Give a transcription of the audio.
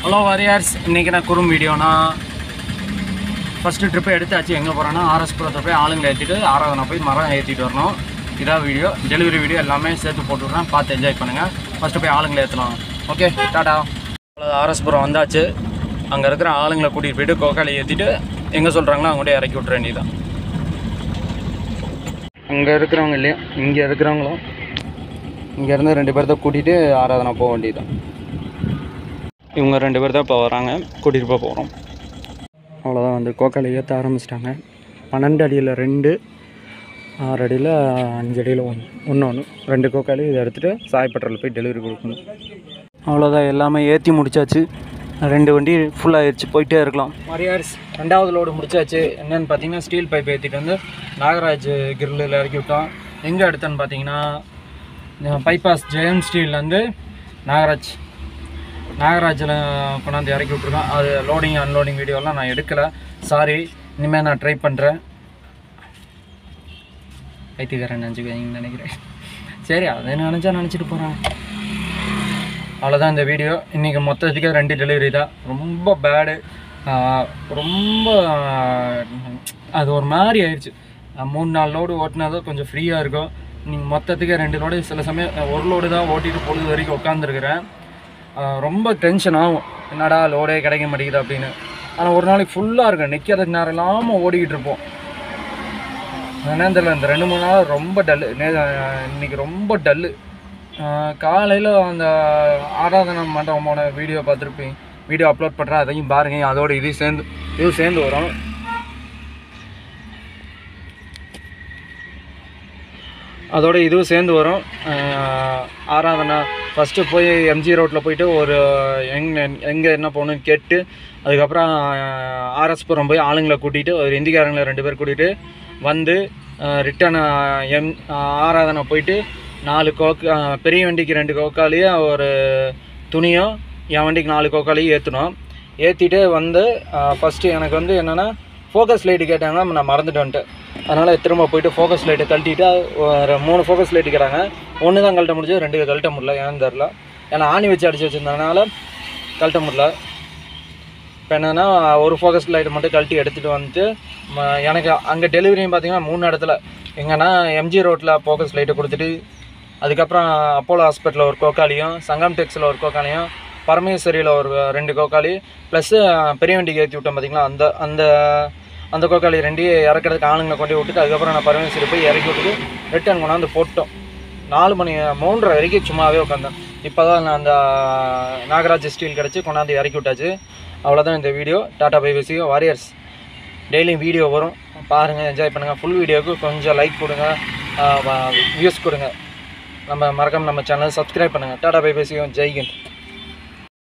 Hello warriors, இன்றைக்கி நான் குறும் வீடியோனா ஃபஸ்ட்டு ட்ரிப்பை எடுத்தாச்சு. எங்கே போகிறேன்னா ஆர்எஸ்புரத்தை போய் ஆளுங்களை ஏற்றிட்டு ஆராதனை போய் மரம் ஏற்றிட்டு வரணும். இதான் வீடியோ, டெலிவரி வீடியோ எல்லாமே சேர்த்து போட்டுவிட்றேன், பார்த்து என்ஜாய் பண்ணுங்கள். ஃபஸ்ட்டு போய் ஆளுங்களை ஏற்றலாம். ஓகே, டாடா. ஆர்எஸ்புரம் வந்தாச்சு. அங்கே இருக்கிற ஆளுங்களை கூட்டிகிட்டு போய்ட்டு கோக்காளி ஏற்றிட்டு எங்கே சொல்கிறாங்களோ அவங்கள்ட்ட இறக்கி விட்ற வேண்டியதான். அங்கே இருக்கிறவங்க இல்லையா, இங்கே இருக்கிறவங்களும் இங்கேருந்து 2 பேர்த்த கூட்டிகிட்டு ஆராதனை போக வேண்டியதான். இவங்க 2 பேர் தான் இப்போ வராங்க, கூட்டிகிட்டு போகிறோம். அவ்வளோதான், வந்து கோக்காளி ஏற்ற ஆரம்பிச்சிட்டாங்க. 12 அடியில் 2, 6 அடியில் 5 அடியில் 1 2 கோக்காளி இதை எடுத்துகிட்டு சாயப்பட்டறையில் போய் டெலிவரி கொடுக்கணும். அவ்வளோதான், எல்லாமே ஏற்றி முடித்தாச்சு. 2 வண்டி ஃபுல்லாகிடுச்சு, போயிட்டே இருக்கலாம். வாரியர்ஸ், 2வது லோடு முடிச்சாச்சு. என்னென்னு பார்த்தீங்கன்னா ஸ்டீல் பைப் ஏற்றிட்டு வந்து நாகராஜ் கிரில்லில் இறக்கி விட்டோம். எங்கே எடுத்தேன்னு பார்த்தீங்கன்னா பைபாஸ் ஜெயம் ஸ்டீல்லேருந்து நாகராஜில் கொண்டாந்து இறக்கி விட்ருக்கோம். அது லோடிங் அன்லோடிங் வீடியோலாம் நான் எடுக்கலை, சாரி. இனிமேல் நான் ட்ரை பண்ணுறேன். கைத்துக்காரன் நினச்சிக்குவீங்கன்னு நினைக்கிறேன். சரி, அதை நினச்சிட்டு போகிறேன். அவ்வளோதான் இந்த வீடியோ. இன்றைக்கி மொத்தத்துக்கே 2 டெலிவரி தான். ரொம்ப பேடு, ரொம்ப அது ஒரு மாதிரி ஆயிடுச்சு. 3-4 லோடு ஓட்டினாதான் கொஞ்சம் ஃப்ரீயாக இருக்கும். நீங்கள் மொத்தத்துக்கே 2 லோடு, சில சமயம் 1 லோடு தான் ஓட்டிட்டு பொழுது வரைக்கும் உட்காந்துருக்குறேன். ரொம்ப டென்ஷன் ஆகும், என்னடா லோடே கிடைக்க மாட்டேங்குது அப்படின்னு. ஆனால் ஒரு நாளைக்கு ஃபுல்லாக இருக்கும், நிற்கிறதுக்கு நேரம் இல்லாமல் ஓடிக்கிட்டு இருப்போம். என்னன்னு தெரியல, இந்த 2-3 நாள் ரொம்ப டல்லு. இன்றைக்கி ரொம்ப டல்லு. காலையில் அந்த ஆராதனை மண்டபமோட வீடியோ பார்த்துருப்பீங்க, வீடியோ அப்லோட் பண்ணுறேன், அதையும் பாருங்கள். அதோட இது சேர்ந்து வரும். அதோட இதுவும் சேர்ந்து வரும். ஆராதனை ஃபஸ்ட்டு போய் எம்ஜி ரோட்டில் போயிட்டு ஒரு எங்கே என்ன போகணுன்னு கேட்டு, அதுக்கப்புறம் ஆர்எஸ்புரம் போய் ஆளுங்களை கூட்டிகிட்டு, ஒரு இந்திக்காரங்களை 2 பேர் கூட்டிகிட்டு வந்து ரிட்டன் ஆராதனை போயிட்டு 4 பெரிய வண்டிக்கு 2 கோக்காலியும் ஒரு துணியும், என் வண்டிக்கு 4 கோக்காலியும் ஏற்றணும். ஏற்றிட்டு வந்து ஃபஸ்ட்டு எனக்கு வந்து என்னென்னா ஃபோக்கஸ் லைட்டு கேட்டாங்க, நான் மறந்துட்டு வந்துட்டேன். அதனால் திரும்ப போய்ட்டு ஃபோக்கஸ் லைட்டை கழட்டிட்டு ஒரு 3 ஃபோக்கஸ் லைட்டு கேட்டாங்க. 1 தான் கழட்ட முடிஞ்சது, 2 கழட்ட முடியல. ஏன்னு தெரில, ஏன்னா ஆணி வச்சு அடிச்சு வச்சுருந்ததுனால கழட்ட முடியல. இப்போ என்னென்னா ஒரு ஃபோக்கஸ் லைட்டை மட்டும் கழட்டி எடுத்துகிட்டு வந்துட்டு எனக்கு அங்கே டெலிவரியும் பார்த்திங்கன்னா 3 இடத்துல. எங்கன்னா எம்ஜி ரோட்டில் ஃபோக்கஸ் லைட்டை கொடுத்துட்டு, அதுக்கப்புறம் அப்போலோ ஹாஸ்பிட்டலில் ஒரு கோக்காலியும், சங்கம் டெக்ஸில் ஒரு கோக்காலியும், பரமேஸ்வரியில் ஒரு 2 கோக்காளி, ப்ளஸ்ஸு பெரிய வண்டிக்கு ஏற்றி விட்டோம் பார்த்திங்களா, அந்த கோக்காளி 2 இறக்கிறதுக்கு ஆளுங்களை கொண்டு விட்டுட்டு, அதுக்கப்புறம் நான் பரமேஸ்வரி போய் இறக்கி விட்டுட்டு ரிட்டர்ன் கொண்டாந்து போட்டோம். 4 மணி 3:30 வரைக்கும் சும்மாவே உட்காந்தேன். இப்போ தான் நான் அந்த நாகராஜ் ஸ்டீல் கிடச்சி கொண்டாந்து இறக்கி விட்டாச்சு. அவ்வளோதான் இந்த video. Tata bye bye. Warriors, டெய்லியும் வீடியோ வரும், பாருங்கள், என்ஜாய் பண்ணுங்கள். ஃபுல் வீடியோவுக்கு கொஞ்சம் லைக் கொடுங்க, வியூஸ் கொடுங்க. மறக்காமல் நம்ம சேனலை சப்ஸ்கிரைப் பண்ணுங்கள். Tata bye bye. ஜெய் ஹிந்த்.